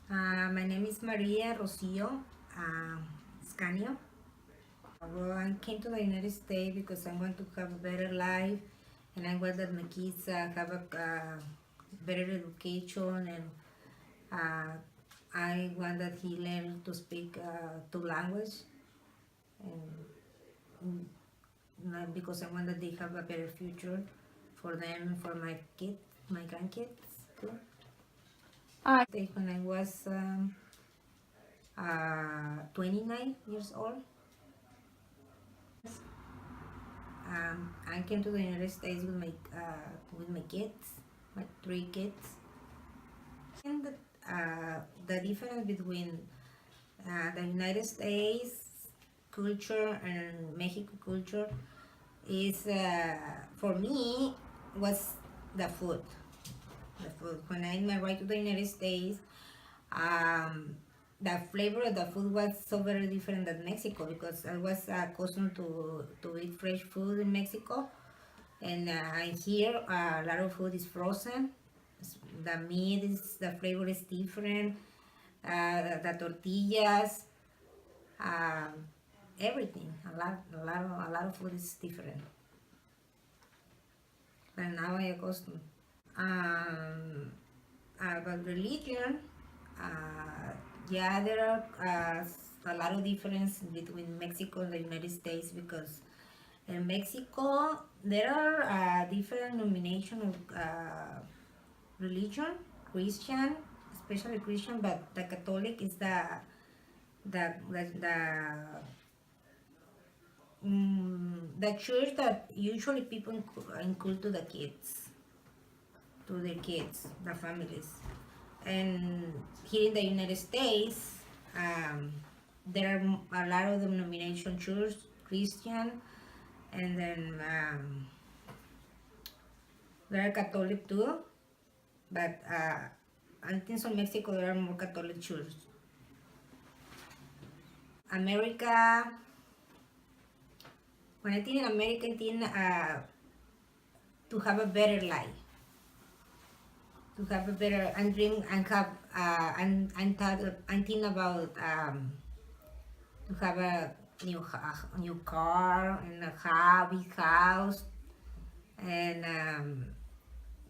My name is Maria Rocio uh, Scanio. Well, I came to the United States because I want to have a better life and I want that my kids have a better education and uh, I want that he learn to speak two language and because I want that they have a better future for them, for my kids, my grandkids too. When I was 29 years old. I came to the United States with my kids, my three kids. And the difference between the United States culture and Mexico culture is for me was the food. The food. When I migrated to the United States, um, the flavor of the food was so very different than Mexico because I was accustomed to eat fresh food in Mexico, and here a lot of food is frozen. The meat is the flavor is different. The tortillas, uh, everything. A lot of food is different. But now I accustomed. Um, about religion, uh, yeah, there are a lot of difference between Mexico and the United States because in Mexico there are different denomination of religion, Christian, especially Christian, but the Catholic is the church that usually people include to the kids, to their kids, the families. And here in the United States, there are a lot of denomination church, Christian, and then there are Catholic too, but I think in Mexico there are more Catholic church. America, when I think in America, I think to have a better life, to have a better and dream and have I'm thinking about to have a new car and big house and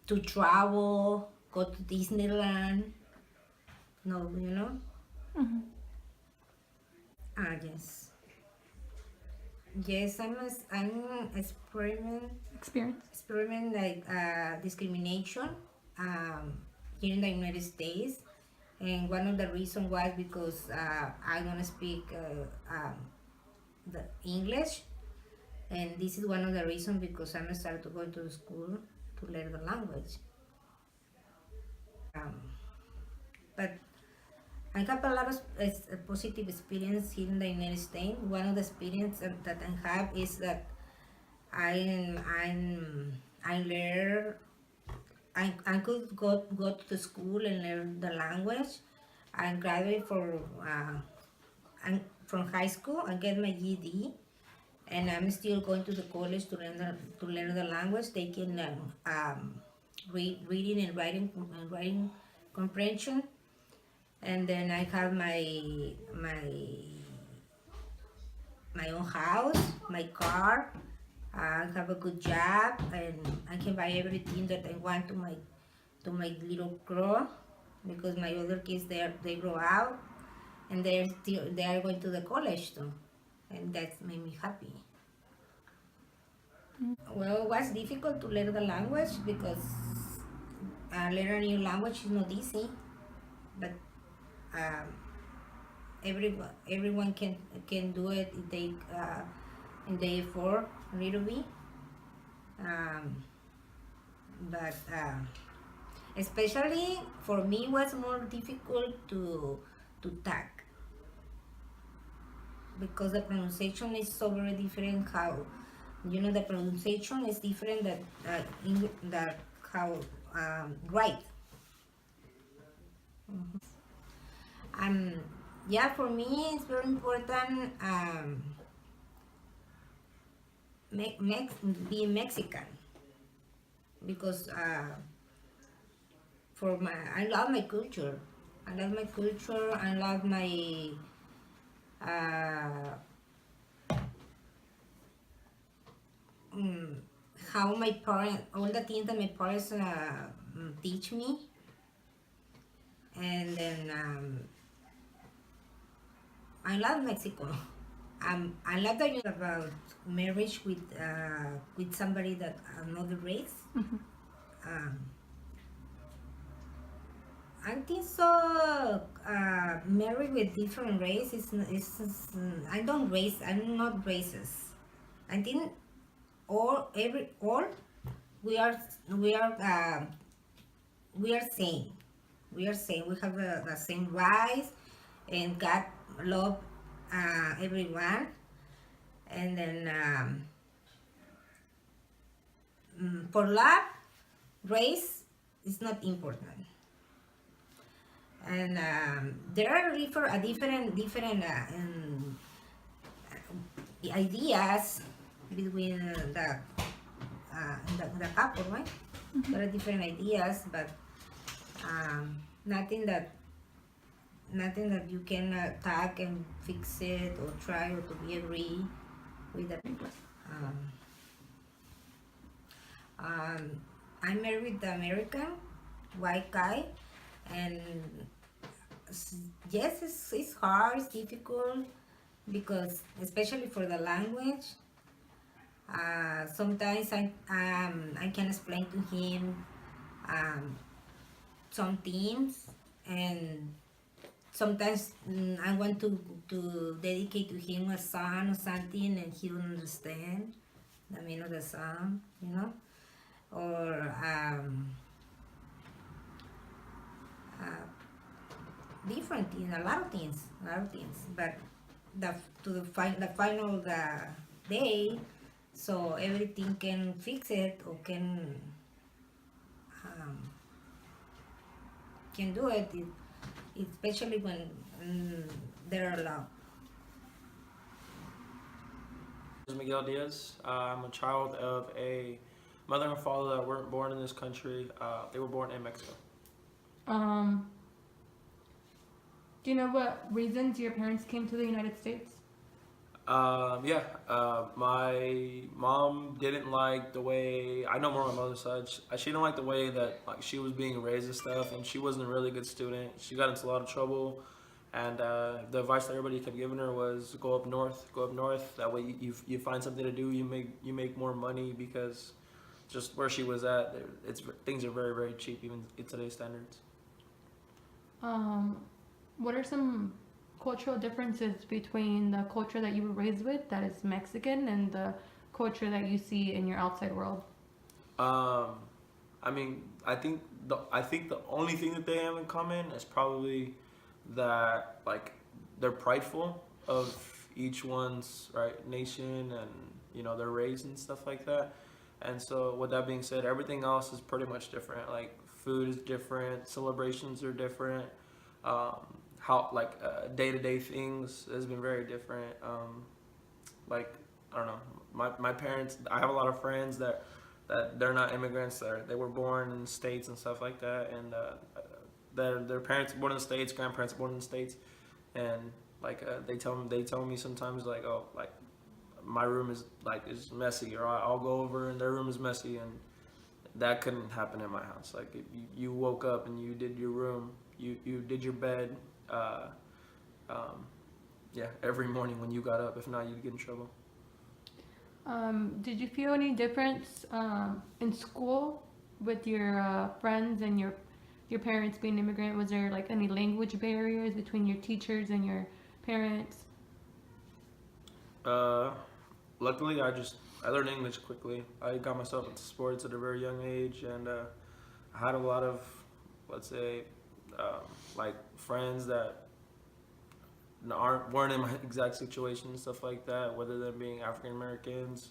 to travel, go to Disneyland. No, you know? Yes. Yes, I'm experiment like discrimination here in the United States, and one of the reasons was because I don't speak the English, and this is one of the reasons because I'm started to go to school to learn the language. Um, but I have a lot of positive experience here in the United States. One of the experience that I have is that I learn I could go to the school and learn the language. I graduate from high school and get my GED, and I'm still going to the college to learn the language, taking reading and writing comprehension, and then I have my own house, my car. I have a good job, and I can buy everything that I want to my little girl because my other kids they grow out and they are going to the college too, and that made me happy. Well, it was difficult to learn the language because learn a new language is not easy, but um, everyone can do it. It take in the effort a little bit, um, but especially for me, it was more difficult to talk because the pronunciation is so very different. How the pronunciation is different that how right. Um, yeah, for me it's very important being Mexican because for my I love my culture. I love my culture. I love my uh, mm, how my parents, all the things that my parents teach me, and then I love Mexico. I love that you about marriage with somebody that another race. Um, I think so. Married with different race is I don't race. I'm not racist. I think all we are we are we are same. We are same. We have the same rights, and God love everyone. And then for love, race is not important. And there are different ideas between the couple, right? There are different ideas, but um, nothing that nothing that you can attack and fix it or try or to be agree with the um, um, I'm married the American white guy, and yes, it's hard, it's difficult because especially for the language. Sometimes I can explain to him um, some things, and sometimes I want to dedicate to him a song or something, and he don't understand the meaning of the song, or uh, different things, a lot of things. But the final day, so everything can fix it or um, can do it, especially when there are love. Miguel Diaz. I'm a child of a mother and father that weren't born in this country. They were born in Mexico. Um, do you know what reasons your parents came to the United States? Yeah, my mom didn't like the way I know more on my mother's side. She didn't like the way that like she was being raised and stuff, and she wasn't a really good student. She got into a lot of trouble, and the advice that everybody kept giving her was go up north, go up north. That way you find something to do. You make more money because just where she was at, things are very very cheap even in today's standards. Um, what are some cultural differences between the culture that you were raised with, that is Mexican, and the culture that you see in your outside world? I mean, I think the only thing that they have in common is probably that like they're prideful of each one's right nation and their race and stuff like that. And so with that being said, everything else is pretty much different. Like food is different, celebrations are different. Um, how like day to day things has been very different. Like I don't know, my parents. I have a lot of friends that they're not immigrants. They were born in the states and stuff like that, and their parents were born in the states, grandparents were born in the states, and like they tell me sometimes like oh like my room is messy, or I'll go over and their room is messy, and that couldn't happen in my house. Like you woke up and you did your room, you did your bed. Uh, um, yeah, every morning when you got up. If not, you'd get in trouble. Did you feel any difference in school with your friends and your parents being immigrant? Was there like any language barriers between your teachers and your parents? Uh, Luckily, I learned English quickly. I got myself into sports at a very young age, and I had a lot of, let's say, um, like friends that weren't in my exact situation and stuff like that. Whether them being African Americans,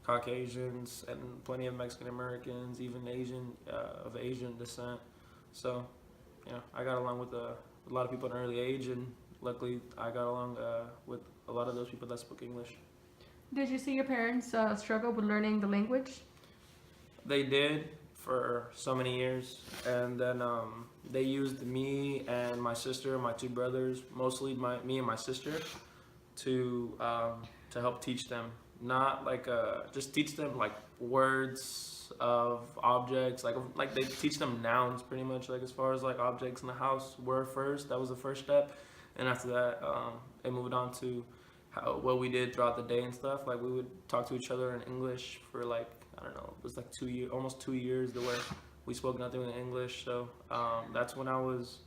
Caucasians, and plenty of Mexican Americans, even Asian of Asian descent. So, I got along with a lot of people at an early age, and luckily, I got along with a lot of those people that spoke English. Did you see your parents struggle with learning the language? They did for so many years, and then they used me and my sister, my two brothers, mostly me and my sister, to help teach them. Not like just teach them like words of objects, like they teach them nouns pretty much, like as far as like objects in the house were first. That was the first step, and after that, it moved on to what we did throughout the day and stuff. Like we would talk to each other in English for like, I don't know, it was like 2 years, almost 2 years, the way we spoke nothing in English. So that's when I was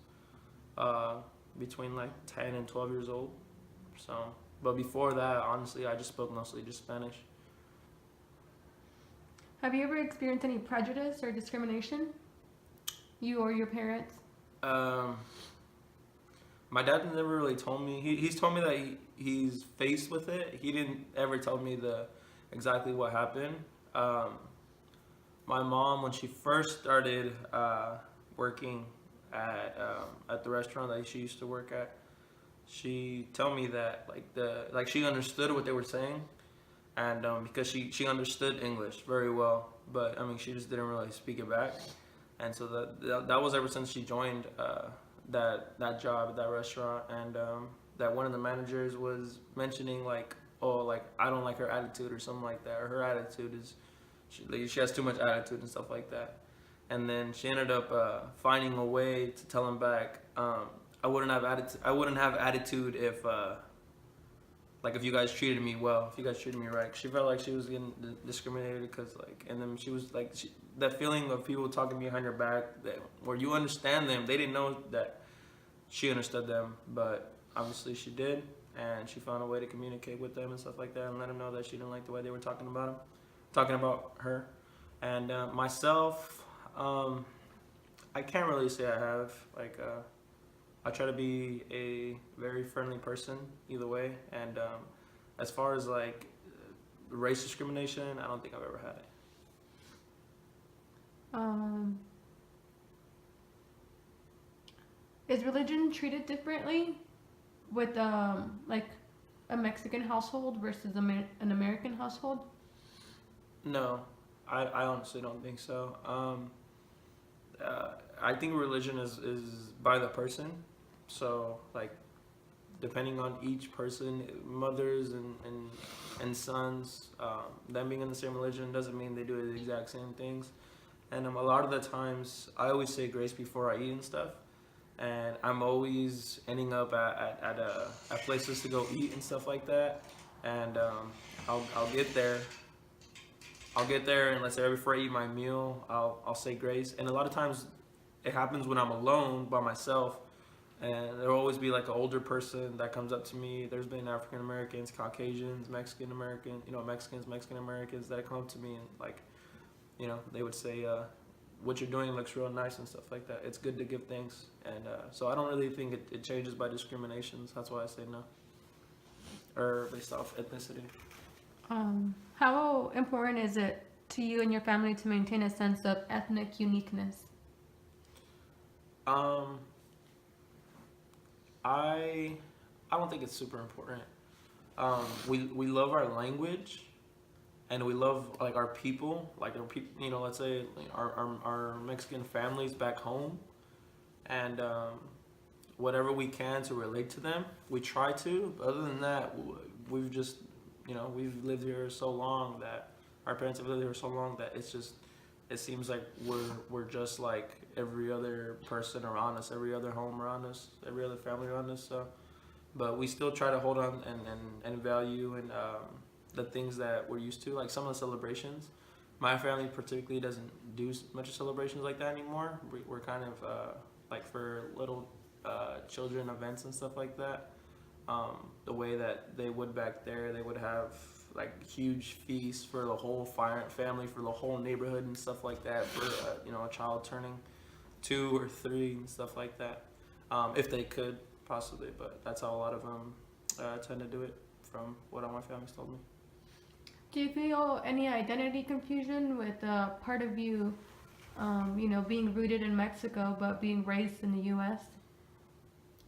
between like 10 and 12 years old. So, but before that, honestly, I just spoke mostly just Spanish. Have you ever experienced any prejudice or discrimination, you or your parents? My dad never really told me. He's told me that he's faced with it. He didn't ever tell me exactly what happened. My mom, when she first started working at the restaurant that she used to work at, she told me that she understood what they were saying, and because she understood English very well, but I mean she just didn't really speak it back, and so that was ever since she joined that job at that restaurant, and that one of the managers was mentioning like, oh, like I don't like her attitude or something like that, or her attitude is she has too much attitude and stuff like that, and then she ended up finding a way to tell him back. I wouldn't have attitude if if you guys treated me well, if you guys treated me right. She felt like she was getting discriminated because and then she was like, that feeling of people talking behind her back, where you understand them. They didn't know that she understood them, but obviously she did, and she found a way to communicate with them and stuff like that, and let them know that she didn't like the way they were talking about her. And myself, I can't really say I have I try to be a very friendly person either way, and as far as like race discrimination, I don't think I've ever had it. Is religion treated differently with like a Mexican household versus an American household? No, I honestly don't think so. I think religion is by the person. So like depending on each person, mothers and sons, them being in the same religion doesn't mean they do the exact same things. And a lot of the times I always say grace before I eat and stuff. And I'm always ending up at places to go eat and stuff like that. And I'll get there. And let's say right before I eat my meal, I'll say grace. And a lot of times it happens when I'm alone by myself, and there'll always be like an older person that comes up to me. There's been African Americans, Caucasians, Mexican American, Mexicans, Mexican Americans that come up to me and like, they would say, what you're doing looks real nice and stuff like that. It's good to give thanks. And so I don't really think it changes by discriminations. That's why I say no. Or based off ethnicity. How important is it to you and your family to maintain a sense of ethnic uniqueness? I don't think it's super important. We love our language, and we love like our people, let's say our Mexican families back home, and whatever we can to relate to them, we try to. But other than that, we've just we've lived here so long that our parents have lived here so long that it seems like we're just like every other person around us, every other home around us, every other family around us. So, but we still try to hold on and value and the things that we're used to, like some of the celebrations. My family particularly doesn't do much of celebrations like that anymore. We're kind of like for little children events and stuff like that. The way that they would back there, they would have like huge feasts for the whole family, for the whole neighborhood and stuff like that, for a child turning 2 or 3 and stuff like that, if they could possibly. But that's how a lot of them tend to do it, from what all my family's told me. Do you feel any identity confusion with part of you, being rooted in Mexico but being raised in the U.S.?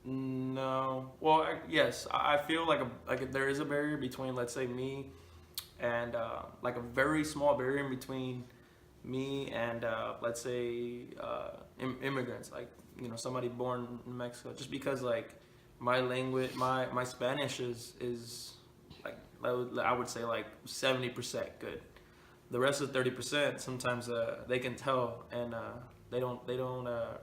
No. Well, yes, I feel like there is a barrier between, let's say, me and like a very small barrier in between me and let's say immigrants, like somebody born in Mexico, just because like my language, my Spanish is like I would say like 70% good. The rest of 30%, sometimes they can tell, and they don't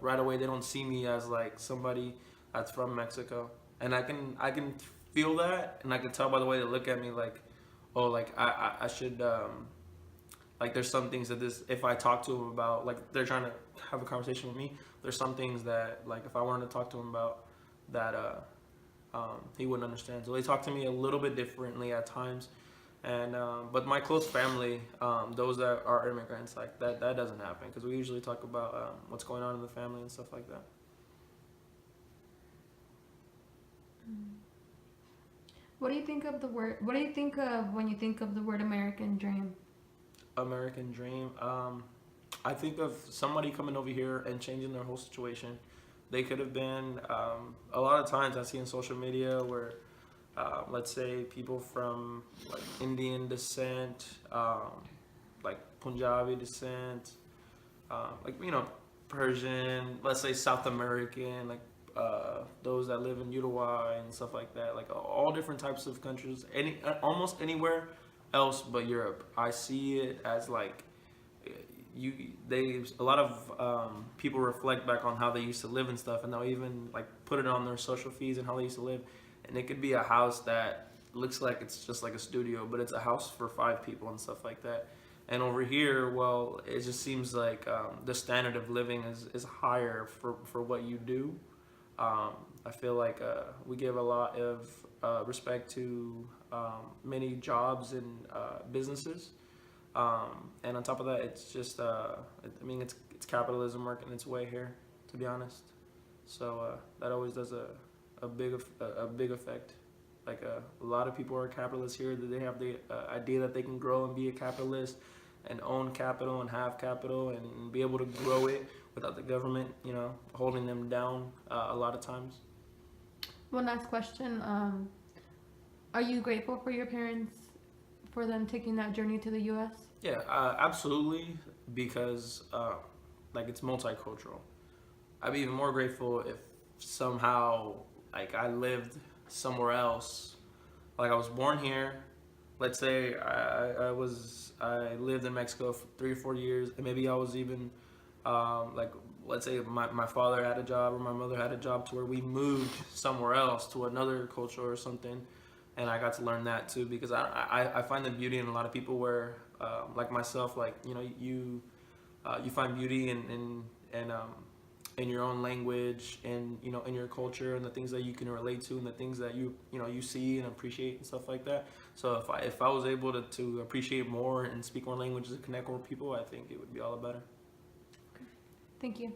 right away, they don't see me as like somebody that's from Mexico, and I can feel that, and I can tell by the way they look at me, like, oh, like I should like there's some things that this, if I talk to them about, like they're trying to have a conversation with me, there's some things that like if I wanted to talk to him about that he wouldn't understand, so they talk to me a little bit differently at times. And but my close family, those that are immigrants, like that doesn't happen, because we usually talk about what's going on in the family and stuff like that. What do you think of the word? What do you think of when you think of the word American dream? American dream. I think of somebody coming over here and changing their whole situation. They could have been a lot of times I see on social media where let's say people from like Indian descent, like Punjabi descent, like Persian, let's say South American, like those that live in Uruguay and stuff like that, like all different types of countries, almost anywhere else but Europe. I see it as like a lot of people reflect back on how they used to live and stuff, and they'll even like put it on their social feeds and how they used to live. And it could be a house that looks like it's just like a studio, but it's a house for 5 people and stuff like that. And over here, well, it just seems like the standard of living is higher for what you do. I feel like we give a lot of respect to many jobs and businesses. And on top of that, it's just, it's capitalism working its way here, to be honest. So that always does a big effect. Like a lot of people are capitalists here, that they have the idea that they can grow and be a capitalist and own capital and have capital and be able to grow it without the government, holding them down a lot of times. One last question. Are you grateful for your parents, for them taking that journey to the U.S.? Yeah, absolutely, because like it's multicultural. I'd be even more grateful if somehow like I lived somewhere else, like I was born here. Let's say I lived in Mexico for 3 or 4 years, and maybe I was even like, let's say my father had a job or my mother had a job to where we moved somewhere else to another culture or something, and I got to learn that too, because I find the beauty in a lot of people where like myself, like you find beauty in your own language, and in your culture, and the things that you can relate to, and the things that you see and appreciate and stuff like that. So if I was able to appreciate more and speak more languages and connect more with people, I think it would be all the better. Thank you.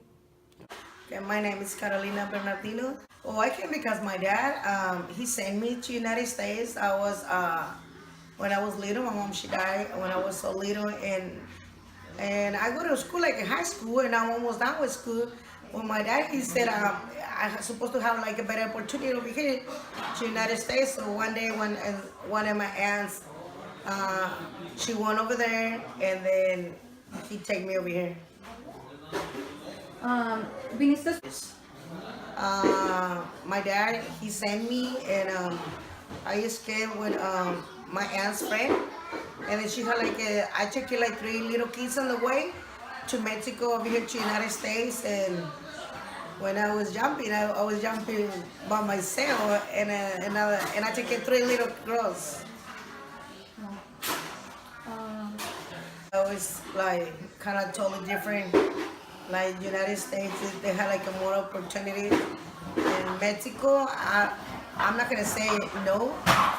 Okay, my name is Carolina Bernardino. Oh, I came because my dad, he sent me to United States. I was when I was little. My mom, she died when I was so little, and I go to school like in high school, and I'm almost done with school. When my dad, he said I'm supposed to have like a better opportunity over here to United States. So one day, when one of my aunts, she went over there, and then he take me over here. Viniste. My dad, he sent me, and I just came with my aunt's friend, and then she had like I took like 3 little kids on the way to Mexico over here to United States. And when I was jumping, I was jumping by myself, and I took 3 little girls. I was like kind of totally different. Like United States, they had like a more opportunity. In Mexico, I'm not gonna say no,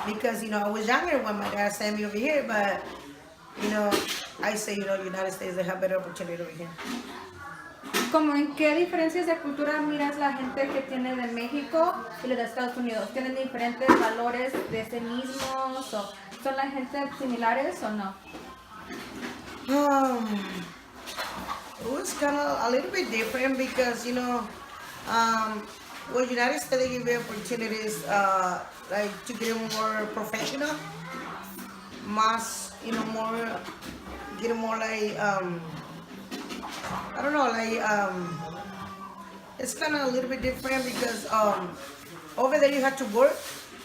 because I was younger when my dad sent me over here, but I say United States, they have better opportunity over here. ¿Como en qué diferencias de cultura miras la gente que tiene de México y los de Estados Unidos? ¿Tienen diferentes valores de sí mismos? ¿O son la gente similares o no? It was kind of a little bit different, because well, United States, they give you opportunities like to get more professional, more, get more like I don't know, like it's kind of a little bit different because over there you have to work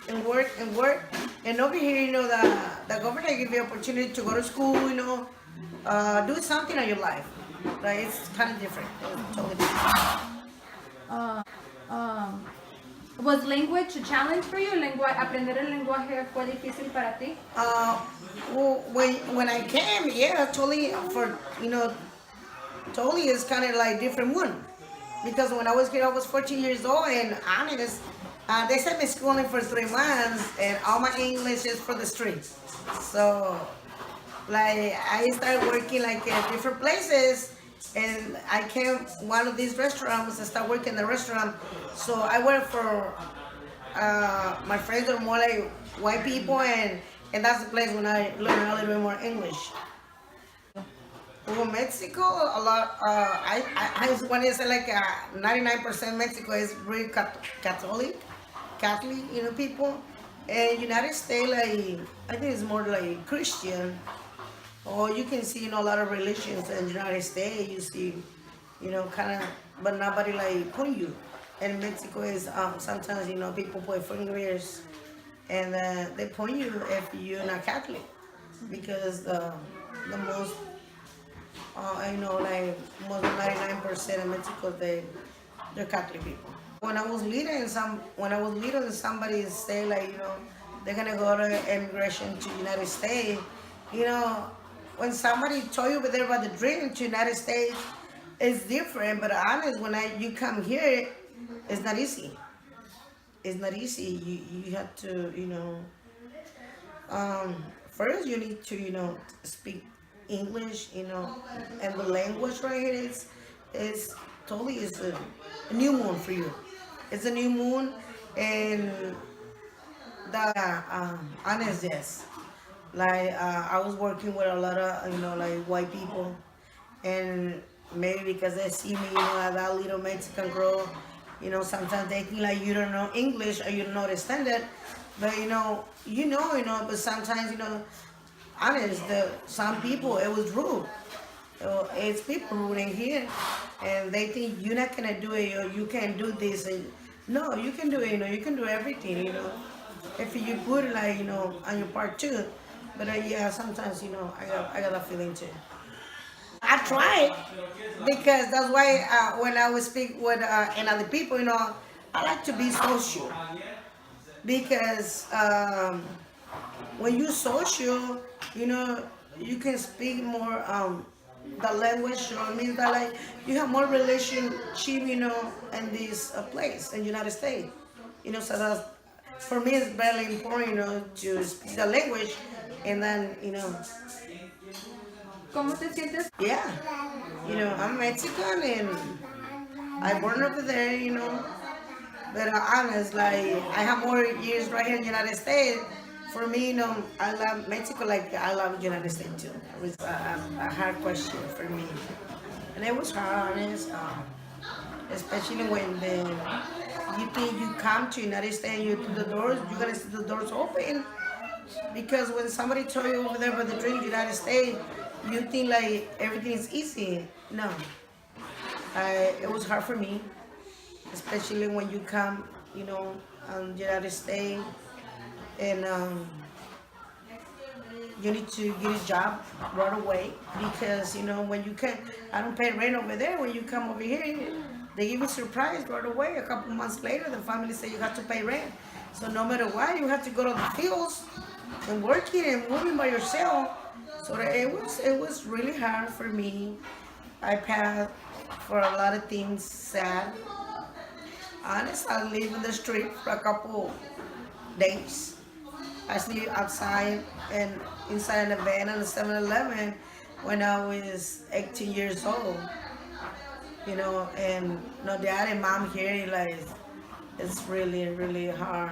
and work and work, and over here, the government give you opportunity to go to school, do something in your life. Like it's kind of different. It's totally different. Um, was language a challenge for you? Aprender el lenguaje fue difícil para ti? Well, when I came, yeah, totally totally is kind of like different one. Because when I was here, I was 14 years old, and honest, they sent me schooling for 3 months, and all my English is for the streets. So, like, I started working like at different places, and I came one of these restaurants. I started working in the restaurant. So I work for my friends are more like white people, and that's the place when I learned a little bit more English. Well, Mexico, a lot. I want to say like 99% Mexico is really Catholic, people. And United States, like I think it's more like Christian. Or you can see, a lot of religions in the United States. You see, kind of, but nobody like point you. And Mexico is sometimes, people put fingers, and they point you if you're not Catholic, because the most I know, like more than 99% of Mexico, they're Catholic people. When I was little, and somebody say like, they're gonna go to immigration to United States, you know, when somebody told you over there about the dream to United States, it's different. But honest, when you come here, it's not easy. It's not easy. You have to, first you need to, speak English, and the language right here is totally is a new moon for you. It's a new moon, and the honest, yes. Like I was working with a lot of like white people, and maybe because they see me, as that little Mexican girl, sometimes they think like you don't know English or you don't understand it, but but sometimes honest, some people it was rude. It's people rude in here, and they think you're not gonna do it or you can't do this. And no, you can do it. You can do everything. If you put it like on your part too. But yeah, sometimes I got a feeling too. I try because that's why when I would speak with and other people, I like to be social because when you social, you can speak more the language. So it means that like you have more relationship, in this place in United States. So that's for me it's very important, to speak the language, and then ¿Cómo te sientes? yeah, I'm Mexican and I born over there, but honest, like I have more years right here in the United States. For me, I love Mexico like I love the United States too. It was a hard question for me, and it was hard, honest, especially when you think you come to United States, you to the doors, you gotta see the doors open, because when somebody told you over there about the dream United States, you think like everything is easy. No, it was hard for me, especially when you come, United States, and you need to get a job right away because when you can, I don't pay rent over there. When you come over here, they give you a surprise right away. A couple months later, the family say you have to pay rent. So no matter what, you have to go to the fields and working and moving by yourself. So it was really hard for me. I passed for a lot of things sad. Honest, I live in the street for a couple days. I sleep outside and inside the van on the 7-Eleven when I was 18 years old. And no dad and mom here, like, it's really, really hard.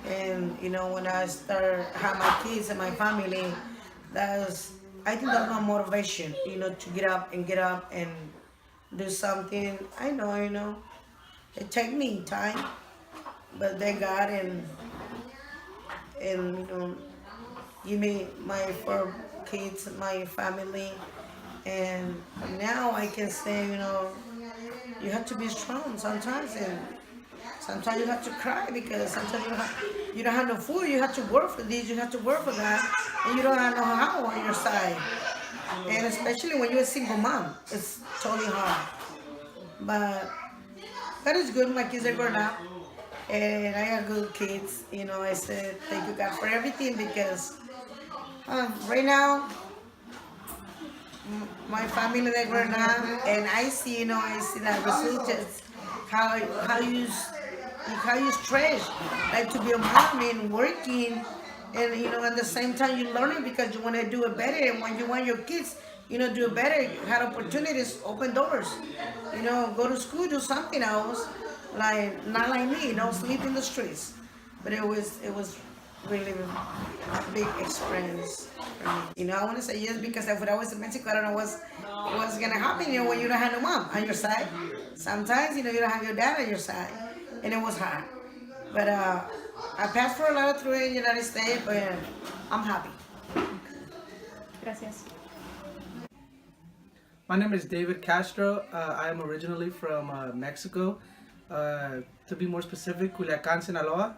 And, when I started have my kids and my family, I think that's my motivation, to get up and do something. I know, it take me time, but thank God, and give me my 4 kids, my family, And now I can say, you have to be strong sometimes, and sometimes you have to cry because sometimes you don't have no food. You have to work for this, you have to work for that, and you don't have no how on your side. And especially when you're a single mom, it's totally hard. But God is good. My kids are grown up, and I have good kids. I said thank you God for everything because right now my family they grown up, and I see that results how how you how you stretch like to be a mom and working, and at the same time you learning because you want to do it better, and when you want your kids do it better, you had opportunities, open doors, go to school, do something else, like not like me, sleep in the streets, but it was really a big experience for me. I want to say yes because when I was in Mexico, I don't know what's gonna happen. When you don't have no mom on your side. Sometimes you don't have your dad on your side, and it was hard. But I passed for a lot through in the United States, but I'm happy. Gracias. My name is David Castro. I am originally from Mexico. To be more specific, Culiacan, Sinaloa.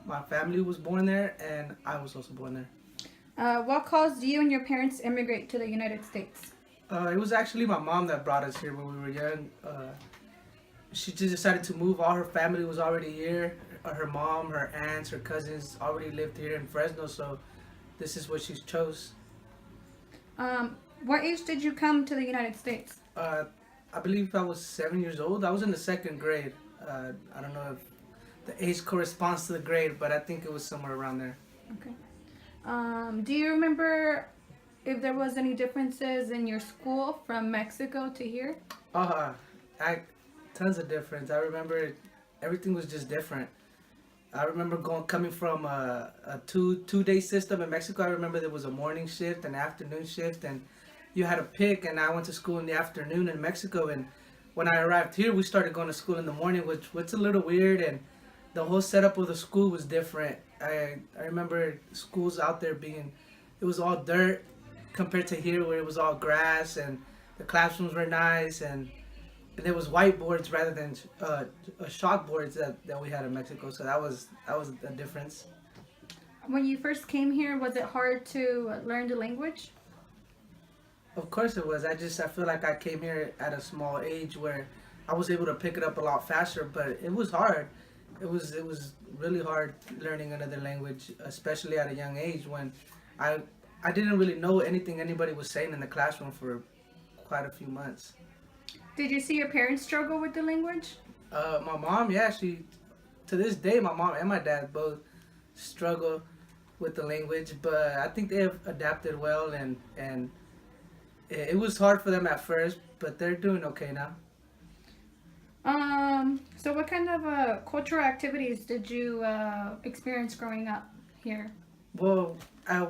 My family was born there, and I was also born there. What caused you and your parents to immigrate to the United States? It was actually my mom that brought us here when we were young. She just decided to move. All her family was already here. Her mom, her aunts, her cousins already lived here in Fresno, so this is what she chose. What age did you come to the United States? I believe I was 7 years old. I was in the second grade. I don't know if the age corresponds to the grade, but I think it was somewhere around there. Okay. Do you remember if there was any differences in your school from Mexico to here? Tons of difference. I remember everything was just different. I remember coming from a two-day system in Mexico. I remember there was a morning shift, an afternoon shift, and you had to pick. And I went to school in the afternoon in Mexico. And when I arrived here, we started going to school in the morning, which was a little weird. And the whole setup of the school was different. I remember schools out there it was all dirt compared to here where it was all grass, and the classrooms were nice, and there was whiteboards rather than chalkboards that we had in Mexico. So that was a difference. When you first came here, was it hard to learn the language? Of course it was. I feel like I came here at a small age where I was able to pick it up a lot faster, but it was hard. It was really hard learning another language, especially at a young age when I didn't really know anything anybody was saying in the classroom for quite a few months. Did you see your parents struggle with the language? My mom, yeah, to this day, my mom and my dad both struggle with the language, but I think they have adapted well, and it was hard for them at first, but they're doing okay now. So what kind of cultural activities did you experience growing up here? Well,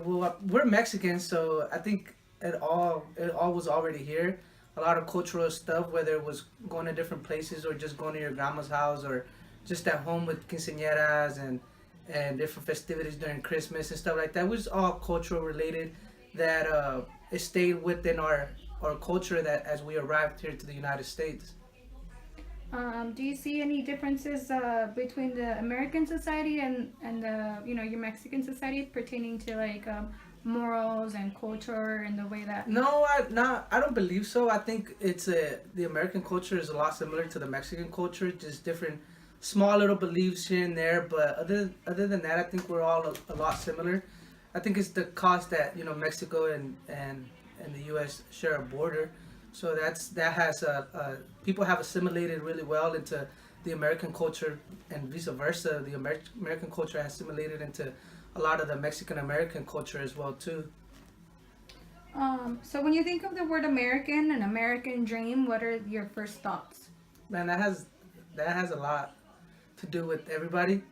we're Mexican, so I think it all was already here. A lot of cultural stuff, whether it was going to different places or just going to your grandma's house or just at home with quinceañeras and different festivities during Christmas and stuff like that. It was all cultural related that it stayed within our culture that as we arrived here to the United States. Do you see any differences between the American society and your Mexican society pertaining to like morals and culture and the way that? No, I don't believe so. I think the American culture is a lot similar to the Mexican culture, just different small little beliefs here and there. But other than that, I think we're all a lot similar. I think it's the cost that Mexico and the U.S. share a border, so that has people have assimilated really well into the American culture, and vice versa. The American culture has assimilated into a lot of the Mexican American culture as well too. So when you think of the word American and American dream, what are your first thoughts? Man, that has a lot to do with everybody.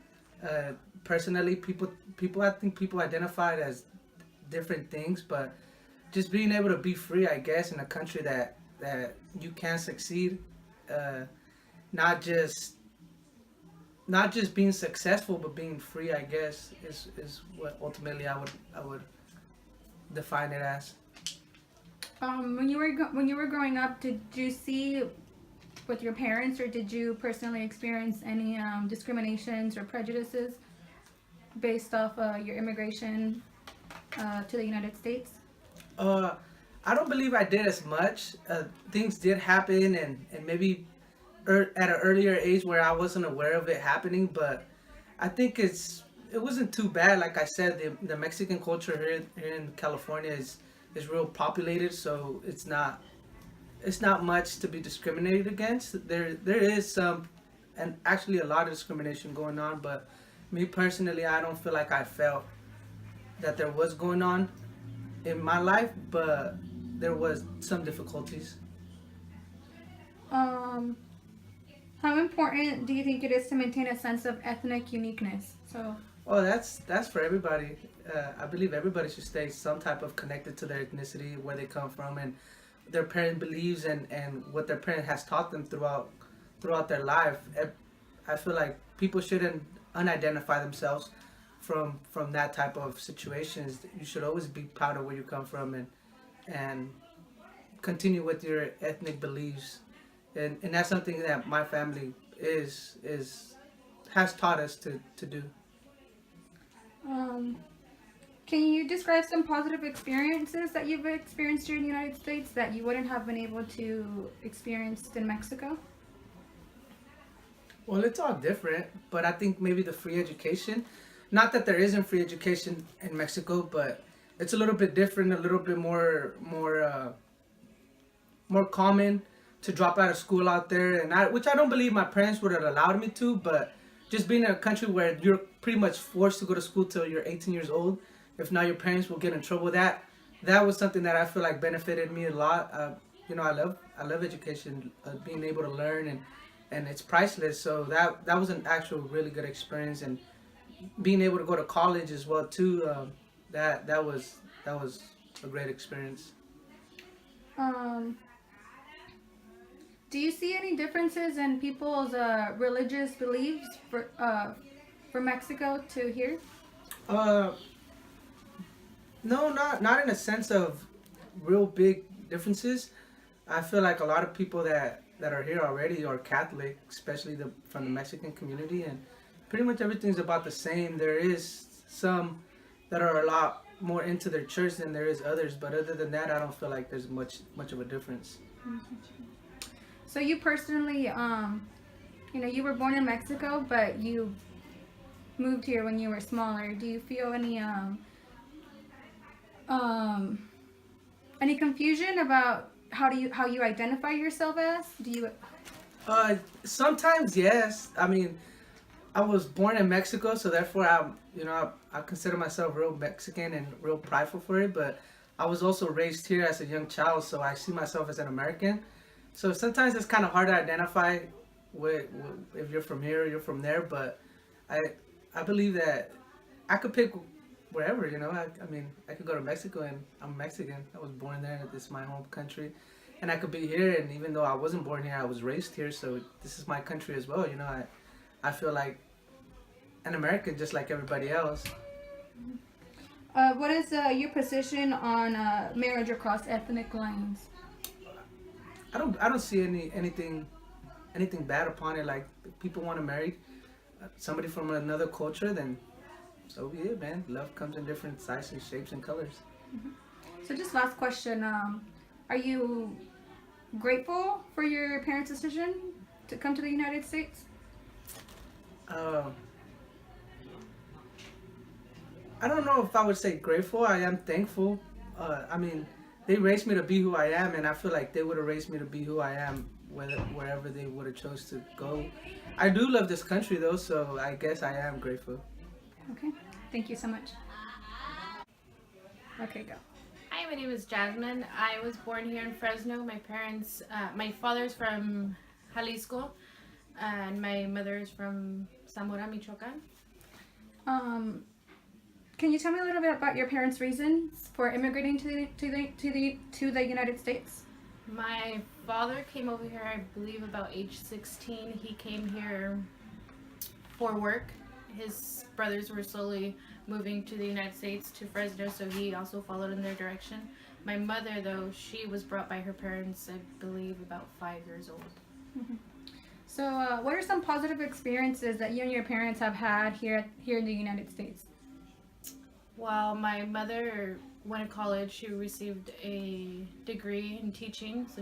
Personally, I think people identify it as different things, but just being able to be free, I guess, in a country that you can succeed, not just being successful, but being free, I guess, is what ultimately I would define it as. When you were growing up, did you see with your parents, or did you personally experience any discriminations or prejudices based off your immigration to the United States? I don't believe I did as much. Things did happen, and maybe at an earlier age where I wasn't aware of it happening, but I think it wasn't too bad. Like I said, the Mexican culture here in California is real populated, so it's not much to be discriminated against. There is some, and actually a lot of discrimination going on, but me personally, I don't feel like I felt that there was going on in my life, but there was some difficulties. How important do you think it is to maintain a sense of ethnic uniqueness? So, Oh, that's for everybody. I believe everybody should stay some type of connected to their ethnicity, where they come from, and their parent believes, and what their parent has taught them throughout their life. I feel like people shouldn't unidentify themselves from that type of situations. You should always be proud of where you come from, and continue with your ethnic beliefs, and that's something that my family has taught us to do. can you describe some positive experiences that you've experienced here in the United States that you wouldn't have been able to experience in Mexico? Well, it's all different, but I think maybe the free education, not that there isn't free education in Mexico, but it's a little bit different, a little bit more common to drop out of school out there, and which I don't believe my parents would have allowed me to, but just being in a country where you're pretty much forced to go to school till you're 18 years old, if not your parents will get in trouble. That was something that I feel like benefited me a lot. I love education, being able to learn, and it's priceless. So that was an actual really good experience, and being able to go to college as well too. That was a great experience. Do you see any differences in people's religious beliefs from Mexico to here? No, not in a sense of real big differences. I feel like a lot of people that are here already are Catholic, especially from the Mexican community, and pretty much everything's about the same. There is some that are a lot more into their church than there is others, but other than that, I don't feel like there's much of a difference. So you personally, you were born in Mexico, but you moved here when you were smaller. Do you feel any confusion about how you identify yourself as? Do you? Sometimes yes. I mean, I was born in Mexico, so therefore I consider myself real Mexican and real prideful for it. But I was also raised here as a young child, so I see myself as an American. So sometimes it's kind of hard to identify if you're from here or you're from there. But I believe that I could pick wherever. I mean, I could go to Mexico and I'm Mexican. I was born there. This is my home country. And I could be here, and even though I wasn't born here, I was raised here. So this is my country as well. I feel like an American just like everybody else. What is your position on marriage across ethnic lines? I don't see anything bad upon it. Like, if people want to marry somebody from another culture, then so be it, man. Love comes in different sizes, shapes, and colors. Mm-hmm. So just last question, are you grateful for your parents' decision to come to the United States? I don't know if I would say grateful. I am thankful. I mean, they raised me to be who I am, and I feel like they would have raised me to be who I am wherever they would have chose to go. I do love this country though, so I guess I am grateful. Okay, thank you so much. Okay, go. Hi, my name is Jasmine. I was born here in Fresno. My father's from Jalisco, and my mother is from Zamora, Michoacan. Can you tell me a little bit about your parents' reasons for immigrating to the United States? My father came over here, I believe, about age 16. He came here for work. His brothers were slowly moving to the United States, to Fresno, so he also followed in their direction. My mother, though, she was brought by her parents, I believe, about 5 years old. So, what are some positive experiences that you and your parents have had here in the United States? While my mother went to college, she received a degree in teaching, so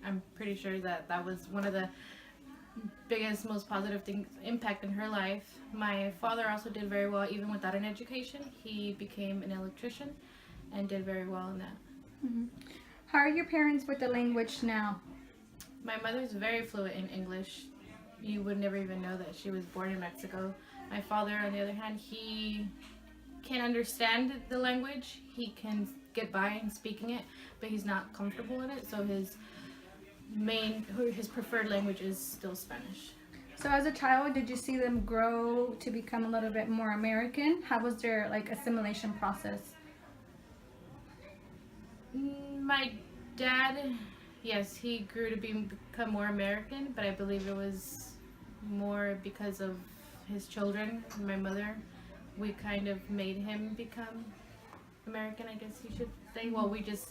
I'm pretty sure that was one of the biggest, most positive things impact in her life. My father also did very well, even without an education. He became an electrician and did very well in that. How are your parents with the language now? My mother's very fluent in English. You would never even know that she was born in Mexico. My father, on the other hand, he can understand the language. He can get by in speaking it, but he's not comfortable in it. So his preferred language is still Spanish. So, as a child, did you see them grow to become a little bit more American? How was their assimilation process? My dad, yes, he grew to become more American, but I believe it was more because of his children. My mother, we kind of made him become American, I guess you should say. Well, we just,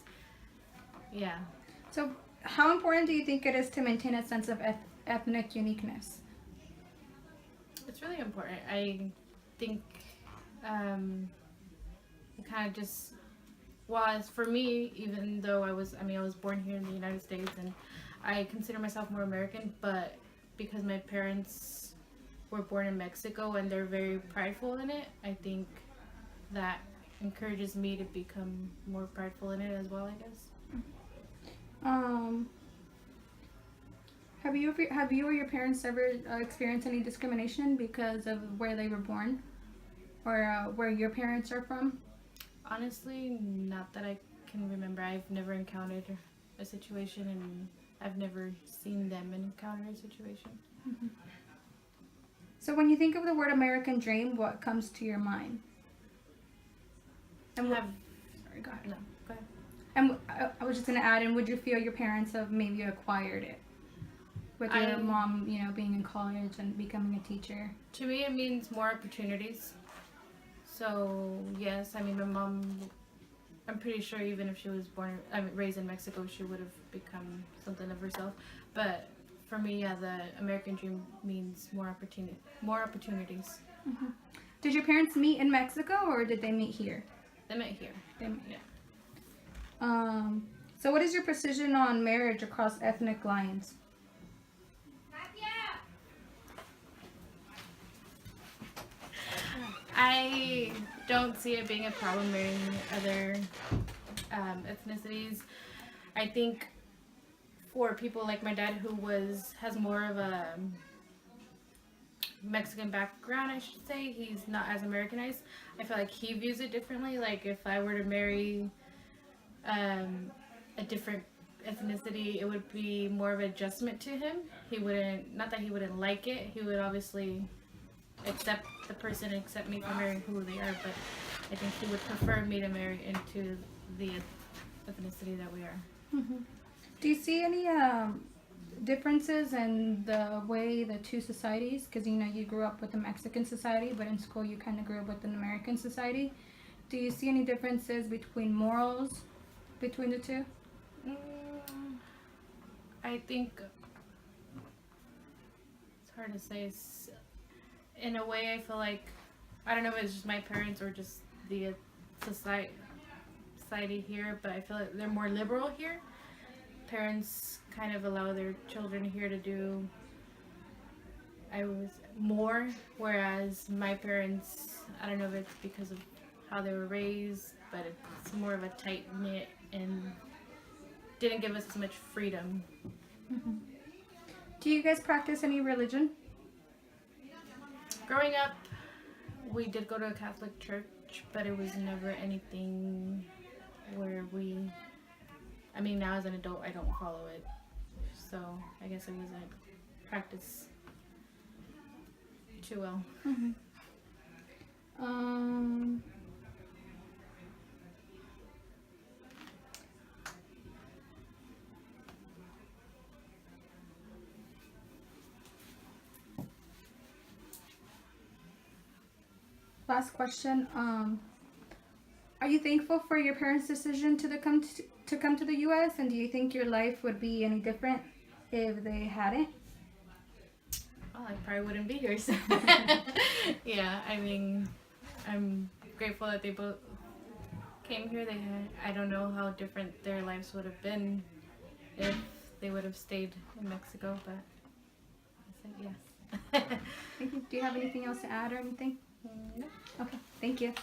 yeah. So, how important do you think it is to maintain a sense of ethnic uniqueness? It's really important. I think it kind of just was for me, even though I was born here in the United States and I consider myself more American, but because my parents were born in Mexico and they're very prideful in it, I think that encourages me to become more prideful in it as well, I guess. Have you or your parents ever experienced any discrimination because of where they were born, or where your parents are from? Honestly, not that I can remember. I've never encountered a situation, and I've never seen them encounter a situation. So, when you think of the word American dream, what comes to your mind? And sorry, go ahead. No, go ahead. And I was just going to add, and would you feel your parents have maybe acquired it? With your mom, being in college and becoming a teacher. To me, it means more opportunities. So, yes, my mom, I'm pretty sure even if she was raised in Mexico, she would have become something of herself. But for me, yeah, the American dream means more opportunities. Did your parents meet in Mexico, or did they meet here? They met here. Yeah. So what is your position on marriage across ethnic lines? I don't see it being a problem marrying other ethnicities. I think for people like my dad who has more of a Mexican background, I should say, he's not as Americanized. I feel like he views it differently. Like if I were to marry a different ethnicity, it would be more of an adjustment to him. He wouldn't, not that he wouldn't like it, he would obviously accept the person and accept me for marrying who they are, but I think he would prefer me to marry into the ethnicity that we are. Do you see any differences in the way the two societies, because you grew up with the Mexican society, but in school you kind of grew up with an American society. Do you see any differences between morals between the two? I think it's hard to say. In a way, I feel like, I don't know if it's just my parents or just the society here, but I feel like they're more liberal here. Parents kind of allow their children here to do more, whereas my parents, I don't know if it's because of how they were raised, but it's more of a tight knit and didn't give us as much freedom. Do you guys practice any religion? Growing up, we did go to a Catholic church, but it was never anything where now as an adult, I don't follow it. So I guess it wasn't practiced too well. Last question. Are you thankful for your parents' decision to come to the U.S. and do you think your life would be any different if they hadn't? Well, I probably wouldn't be here. So yeah, I mean, I'm grateful that they both came here. I don't know how different their lives would have been if they would have stayed in Mexico, but I said yes. Thank you. Do you have anything else to add or anything? No. Okay, thank you.